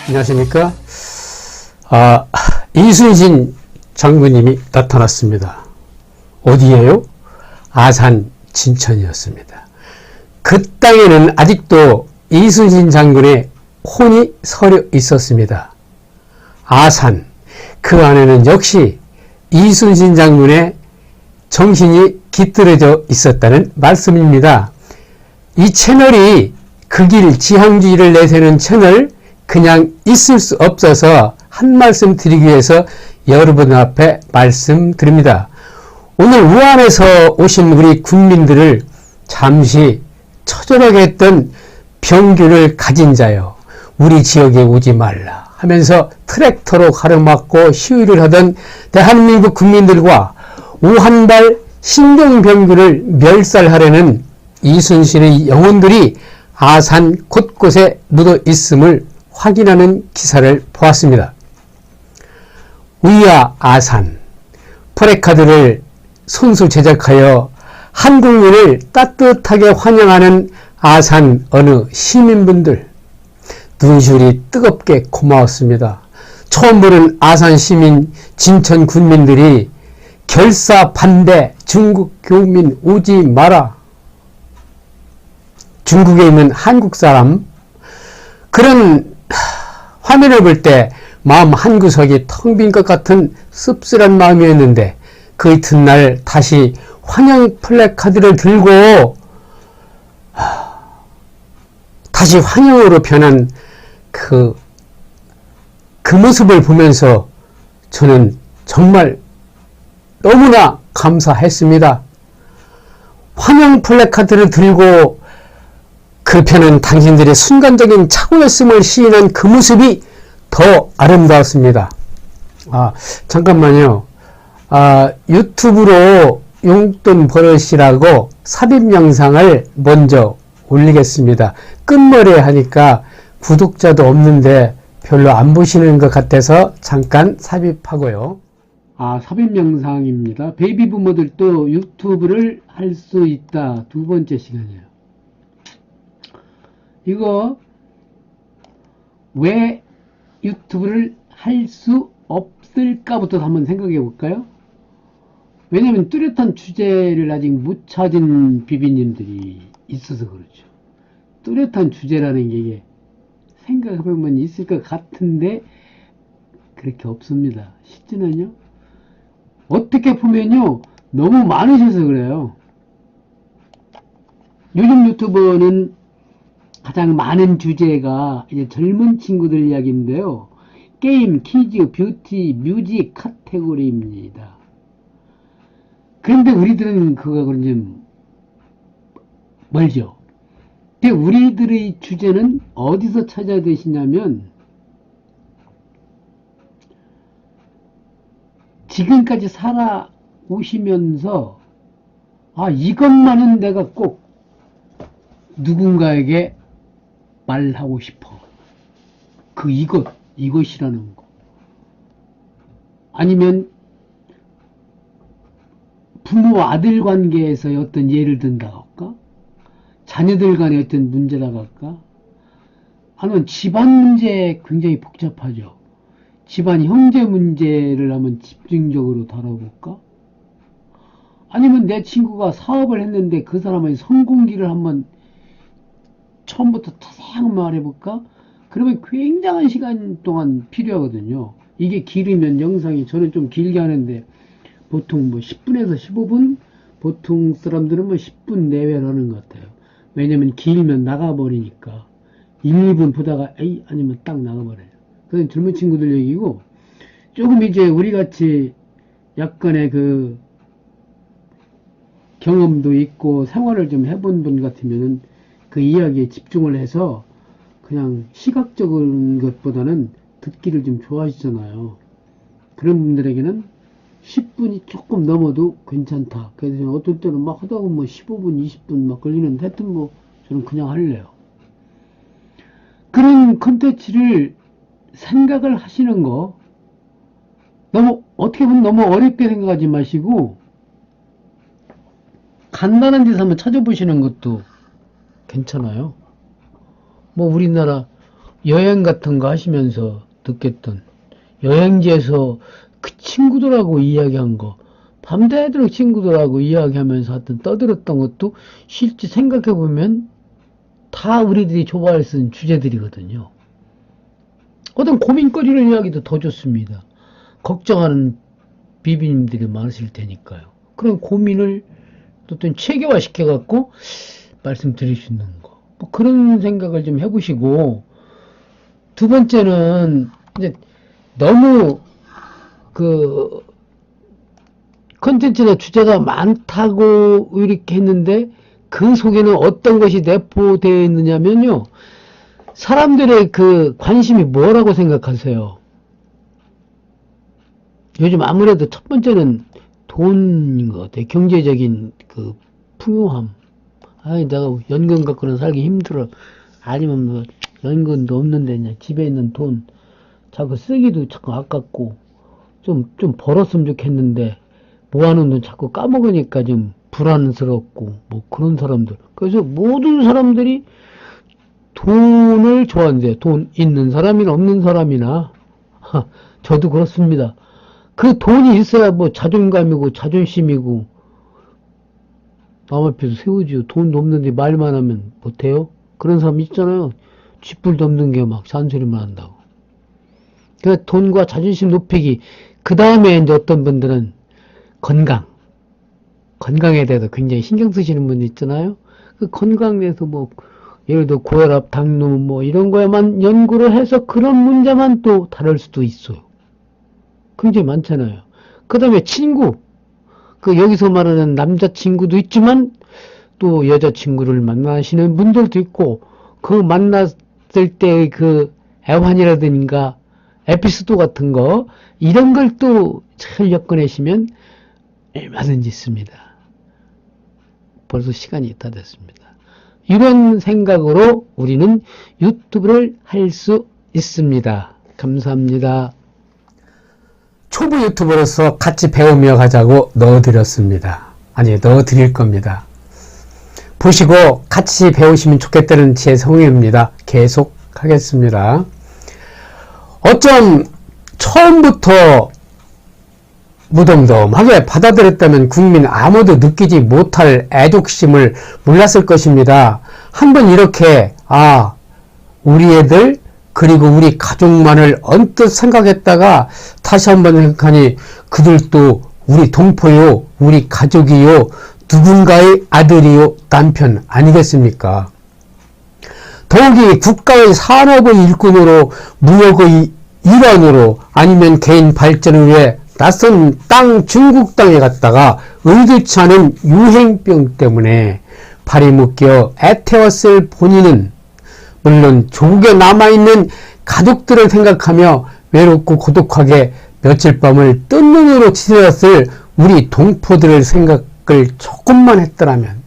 안녕하십니까. 이순신 장군님이 나타났습니다. 어디에요? 아산 진천이었습니다. 그 땅에는 아직도 이순신 장군의 혼이 서려 있었습니다. 아산, 그 안에는 역시 이순신 장군의 정신이 깃들어져 있었다는 말씀입니다. 이 채널이 극일 지향주의를 내세우는 채널, 그냥 있을 수 없어서 한 말씀 드리기 위해서 여러분 앞에 말씀드립니다. 오늘 우한에서 오신 우리 국민들을 잠시 처절하게 했던 병균을 가진 자여, 우리 지역에 오지 말라 하면서 트랙터로 가로막고 시위를 하던 대한민국 국민들과 우한발 신종병균을 멸살하려는 이순신의 영혼들이 아산 곳곳에 묻어 있음을 확인하는 기사를 보았습니다. 위아 아산, 프레카드를 손수 제작하여 한국민을 따뜻하게 환영하는 아산 어느 시민분들, 눈시울이 뜨겁게 고마웠습니다. 처음 보는 아산 시민 진천 군민들이 결사 반대, 중국 교민 오지 마라. 중국에 있는 한국 사람, 그런 화면을 볼 때 마음 한구석이 텅 빈 것 같은 씁쓸한 마음이었는데, 그 이튿날 다시 환영 플래카드를 들고 다시 환영으로 변한 그 모습을 보면서 저는 정말 너무나 감사했습니다. 환영 플래카드를 들고 그 펴는 당신들의 순간적인 착오였음을 시인한 그 모습이 더 아름다웠습니다. 잠깐만요. 유튜브로 용돈 버릇이라고 삽입 영상을 먼저 올리겠습니다. 끝머리에 하니까 구독자도 없는데 별로 안 보시는 것 같아서 잠깐 삽입하고요. 삽입 영상입니다. 베이비 부모들도 유튜브를 할 수 있다. 두 번째 시간이에요. 이거 왜 유튜브를 할 수 없을까부터 한번 생각해 볼까요? 왜냐면 뚜렷한 주제를 아직 못 찾은 비비님들이 있어서 그렇죠. 뚜렷한 주제라는 게 이게 생각해보면 있을 것 같은데 그렇게 없습니다. 실제는요, 어떻게 보면요, 너무 많으셔서 그래요. 요즘 유튜버는 가장 많은 주제가 이제 젊은 친구들 이야기인데요. 게임, 퀴즈, 뷰티, 뮤직 카테고리입니다. 그런데 우리들은 그거하고는 좀 멀죠. 근데 우리들의 주제는 어디서 찾아야 되시냐면, 지금까지 살아오시면서 이것만은 내가 꼭 누군가에게 말하고 싶어. 이것이라는 거. 아니면 부모 아들 관계에서의 어떤 예를 든다 할까? 자녀들 간의 어떤 문제라고 할까? 아니면 집안 문제 굉장히 복잡하죠. 집안 형제 문제를 한번 집중적으로 다뤄볼까? 아니면 내 친구가 사업을 했는데 그 사람의 성공기를 한번 처음부터 자세하게 말해볼까? 그러면 굉장한 시간 동안 필요하거든요. 이게 길으면 영상이, 저는 좀 길게 하는데 보통 10분에서 15분, 보통 사람들은 10분 내외로 하는 것 같아요. 왜냐면 길면 나가버리니까 1, 2분 보다가 아니면 딱 나가버려요. 그건 젊은 친구들 얘기고, 조금 이제 우리같이 약간의 그 경험도 있고 생활을 좀 해본 분 같으면은 그 이야기에 집중을 해서 그냥 시각적인 것보다는 듣기를 좀 좋아하시잖아요. 그런 분들에게는 10분이 조금 넘어도 괜찮다. 그래서 어떨 때는 막 하다 보면 15분, 20분 막 걸리는데, 하여튼 저는 그냥 할래요. 그런 컨텐츠를 생각을 하시는 거, 어떻게 보면 너무 어렵게 생각하지 마시고, 간단한 데서 한번 찾아보시는 것도 괜찮아요. 우리나라 여행 같은 거 하시면서 느꼈던, 여행지에서 그 친구들하고 이야기한 거, 밤새도록 친구들하고 이야기하면서 하여튼 떠들었던 것도 실제 생각해보면 다 우리들이 좋아할 수 있는 주제들이거든요. 어떤 고민거리를 이야기도 더 좋습니다. 걱정하는 비비님들이 많으실 테니까요. 그런 고민을 어떤 체계화 시켜갖고 말씀드릴 수 있는 거. 뭐 그런 생각을 좀 해보시고, 두 번째는 이제 너무 그 컨텐츠나 주제가 많다고 이렇게 했는데 그 속에는 어떤 것이 내포되어 있느냐면요. 사람들의 그 관심이 뭐라고 생각하세요? 요즘 아무래도 첫 번째는 돈인 것 같아요. 경제적인 그 풍요함. 아니, 내가 연금 갖고는 살기 힘들어. 아니면 뭐 연금도 없는데 그냥 집에 있는 돈 자꾸 쓰기도 자꾸 아깝고 좀 벌었으면 좋겠는데 모아놓은 돈 자꾸 까먹으니까 좀 불안스럽고 뭐 그런 사람들. 그래서 모든 사람들이 돈을 좋아하는데, 돈 있는 사람이나 없는 사람이나 저도 그렇습니다. 그 돈이 있어야 뭐 자존감이고 자존심이고 남 앞에서 세우지요. 돈도 없는데 말만 하면 못해요? 그런 사람 있잖아요. 쥐뿔도 없는 게 막 잔소리만 한다고. 그 돈과 자존심 높이기. 그 다음에 이제 어떤 분들은 건강에 대해서 굉장히 신경 쓰시는 분들 있잖아요. 그 건강에 대해서 뭐 예를 들어 고혈압, 당뇨 뭐 이런 거에만 연구를 해서 그런 문제만 또 다룰 수도 있어요. 굉장히 많잖아요. 그 다음에 친구. 그 여기서 말하는 남자친구도 있지만 또 여자친구를 만나시는 분들도 있고, 그 만났을 때 그 애환이라든가 에피소드 같은 거, 이런 걸 또 잘 엮어내시면 얼마든지 있습니다. 벌써 시간이 다 됐습니다. 이런 생각으로 우리는 유튜브를 할 수 있습니다. 감사합니다. 초보 유튜버로서 같이 배우며 가자고 넣어드렸습니다. 아니, 넣어드릴 겁니다. 보시고 같이 배우시면 좋겠다는 제 성의입니다. 계속 하겠습니다. 어쩜 처음부터 무덤덤하게 받아들였다면 국민 아무도 느끼지 못할 애독심을 몰랐을 것입니다. 한번 이렇게 우리 애들 그리고 우리 가족만을 언뜻 생각했다가 다시 한번 생각하니 그들도 우리 동포요, 우리 가족이요, 누군가의 아들이요, 남편 아니겠습니까? 더욱이 국가의 산업의 일꾼으로, 무역의 일원으로, 아니면 개인 발전을 위해 낯선 땅 중국 땅에 갔다가 의도치 않은 유행병 때문에 발이 묶여 애태웠을 본인은 물론 조국에 남아있는 가족들을 생각하며 외롭고 고독하게 며칠 밤을 뜬 눈으로 지새웠을 우리 동포들을 생각을 조금만 했더라면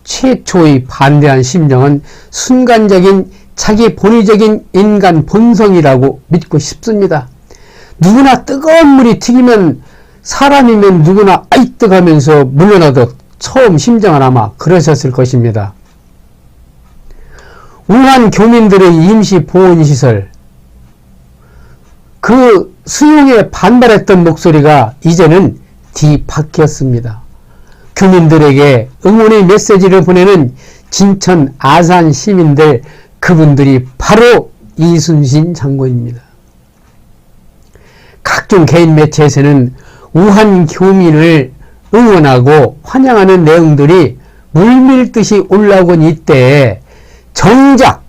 최초의 반대한 심정은 순간적인 자기 본의적인 인간 본성이라고 믿고 싶습니다. 누구나 뜨거운 물이 튀기면 사람이면 누구나 아이뜨 하면서 물러나듯 처음 심정은 아마 그러셨을 것입니다. 우한 교민들의 임시 보온시설, 그 수용에 반발했던 목소리가 이제는 뒤바뀌었습니다. 교민들에게 응원의 메시지를 보내는 진천 아산 시민들, 그분들이 바로 이순신 장군입니다. 각종 개인 매체에서는 우한 교민을 응원하고 환영하는 내용들이 물밀듯이 올라오곤 이때에 정작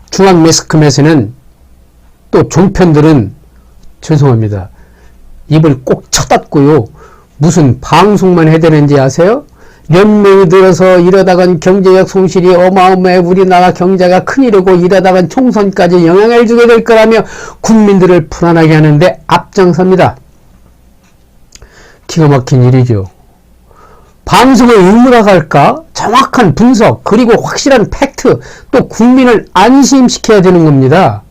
중앙 매스컴에서는 또 종편들은 죄송합니다. 입을 꼭 쳐닫고요. 무슨 방송만 해대는지 아세요? 몇 명이 들어서 이러다간 경제적 손실이 어마어마해 우리나라 경제가 큰일이고 이러다간 총선까지 영향을 주게 될 거라며 국민들을 불안하게 하는데 앞장섭니다. 기가 막힌 일이죠. 방송의 의무라고 할까? 정확한 분석 그리고 확실한 팩트, 또 국민을 안심시켜야 되는 겁니다.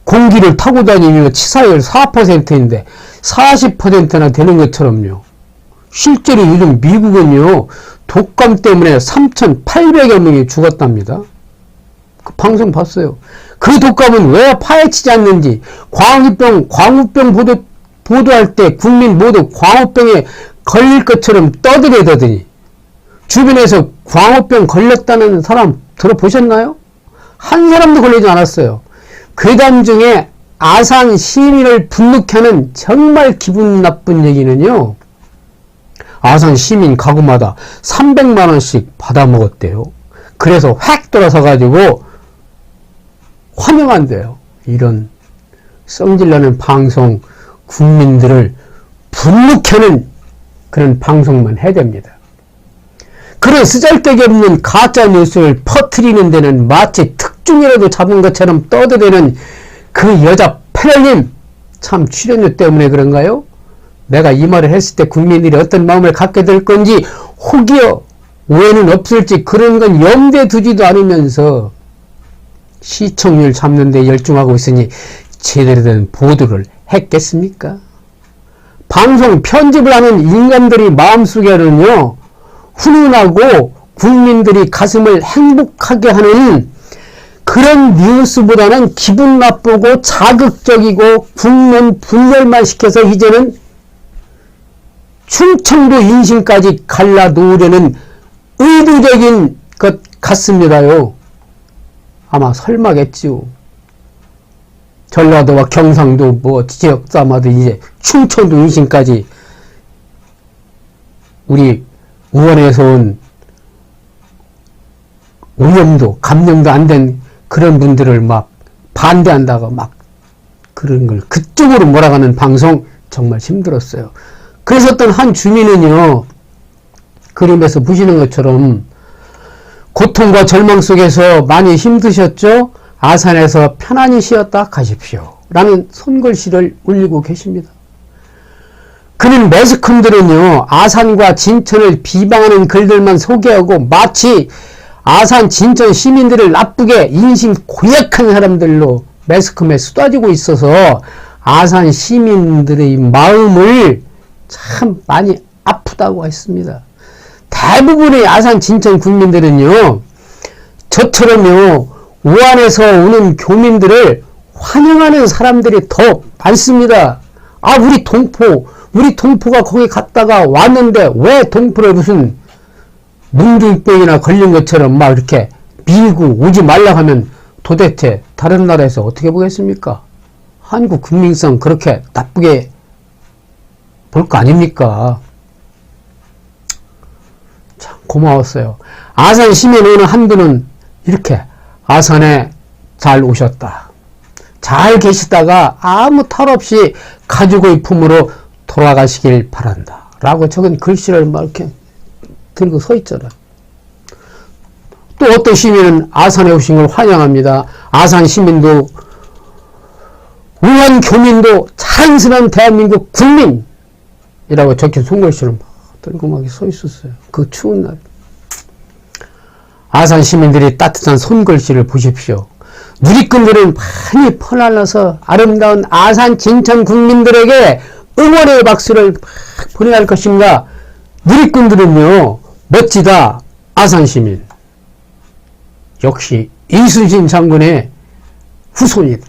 공기를 타고 다니며 치사율 4%인데 40%나 되는 것처럼요. 실제로 요즘 미국은요, 독감 때문에 3,800여 명이 죽었답니다. 그 방송 봤어요. 그 독감은 왜 파헤치지 않는지, 광우병 보도할 때 국민 모두 광우병에 걸릴 것처럼 떠들어대더니, 주변에서 광우병 걸렸다는 사람 들어보셨나요? 한 사람도 걸리지 않았어요. 괴담 중에 아산 시민을 분노케 하는 정말 기분 나쁜 얘기는요, 아산 시민 가구마다 300만원씩 받아먹었대요. 그래서 확 돌아서가지고 환영한대요. 이런 성질나는 방송, 국민들을 분노케 하는 그런 방송만 해야 됩니다. 그런 쓰잘데기 없는 가짜 뉴스를 퍼뜨리는 데는 마치 특종이라도 잡은 것처럼 떠들어대는 그 여자 패널님, 참 출연료 때문에 그런가요? 내가 이 말을 했을 때 국민들이 어떤 마음을 갖게 될 건지, 혹여 오해는 없을지 그런 건 염두에 두지도 않으면서 시청률 잡는 데 열중하고 있으니 제대로 된 보도를 했겠습니까? 방송 편집을 하는 인간들이 마음속에는요, 훈훈하고 국민들이 가슴을 행복하게 하는 그런 뉴스보다는 기분 나쁘고 자극적이고 국민 분열만 시켜서 이제는 충청도 인심까지 갈라놓으려는 의도적인 것 같습니다요. 아마 설마겠지요. 전라도와 경상도 뭐 지역사마다 이제 충청도 인심까지 우리 의원에서 온 오염도 감염도 안 된 그런 분들을 막 반대한다고 막 그런 걸 그쪽으로 몰아가는 방송 정말 힘들었어요. 그래서 어떤 한 주민은요, 그림에서 보시는 것처럼 고통과 절망 속에서 많이 힘드셨죠? 아산에서 편안히 쉬었다 가십시오 라는 손글씨를 올리고 계십니다. 그는 매스컴들은요, 아산과 진천을 비방하는 글들만 소개하고 마치 아산 진천 시민들을 나쁘게 인심 고약한 사람들로 매스컴에 쏟아지고 있어서 아산 시민들의 마음을 참 많이 아프다고 했습니다. 대부분의 아산 진천 국민들은요, 저처럼요, 우한에서 오는 교민들을 환영하는 사람들이 더 많습니다. 아, 우리 동포가 거기 갔다가 왔는데 왜 동포를 무슨 문둥병이나 걸린 것처럼 막 이렇게 밀고 오지 말라 하면 도대체 다른 나라에서 어떻게 보겠습니까? 한국 국민성 그렇게 나쁘게 볼 거 아닙니까? 참 고마웠어요. 아산 시민 오는 한 분은 이렇게 아산에 잘 오셨다. 잘 계시다가 아무 탈 없이 가족의 품으로 돌아가시길 바란다. 라고 적은 글씨를 막 이렇게 들고 서 있잖아. 또 어떤 시민은 아산에 오신 걸 환영합니다. 아산 시민도 우한 교민도 자연스러운 대한민국 국민이라고 적힌 손글씨를 막 들고 막 서 있었어요. 그 추운 날. 아산 시민들이 따뜻한 손글씨를 보십시오. 누리꾼들은 많이 퍼날라서 아름다운 아산 진천 국민들에게 응원의 박수를 보내야 할 것인가. 누리꾼들은요, 멋지다 아산 시민. 역시 이순신 장군의 후손이다.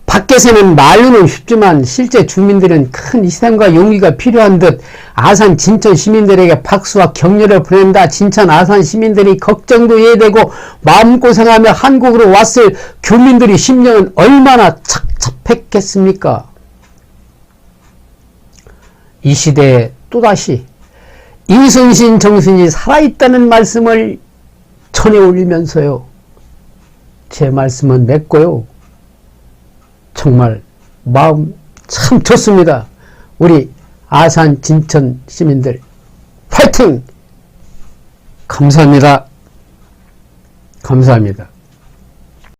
밖에서는 말로는 쉽지만 실제 주민들은 큰 희생과 용기가 필요한 듯 아산 진천 시민들에게 박수와 격려를 보낸다. 진천 아산 시민들이 걱정도 이해되고 마음고생하며 한국으로 왔을 교민들이 심령은 얼마나 착잡했겠습니까? 이 시대에 또다시 이순신 정신이 살아있다는 말씀을 전해 올리면서요, 제 말씀은 맺고요, 정말 마음 참 좋습니다. 우리 아산 진천 시민들 파이팅! 감사합니다. 감사합니다.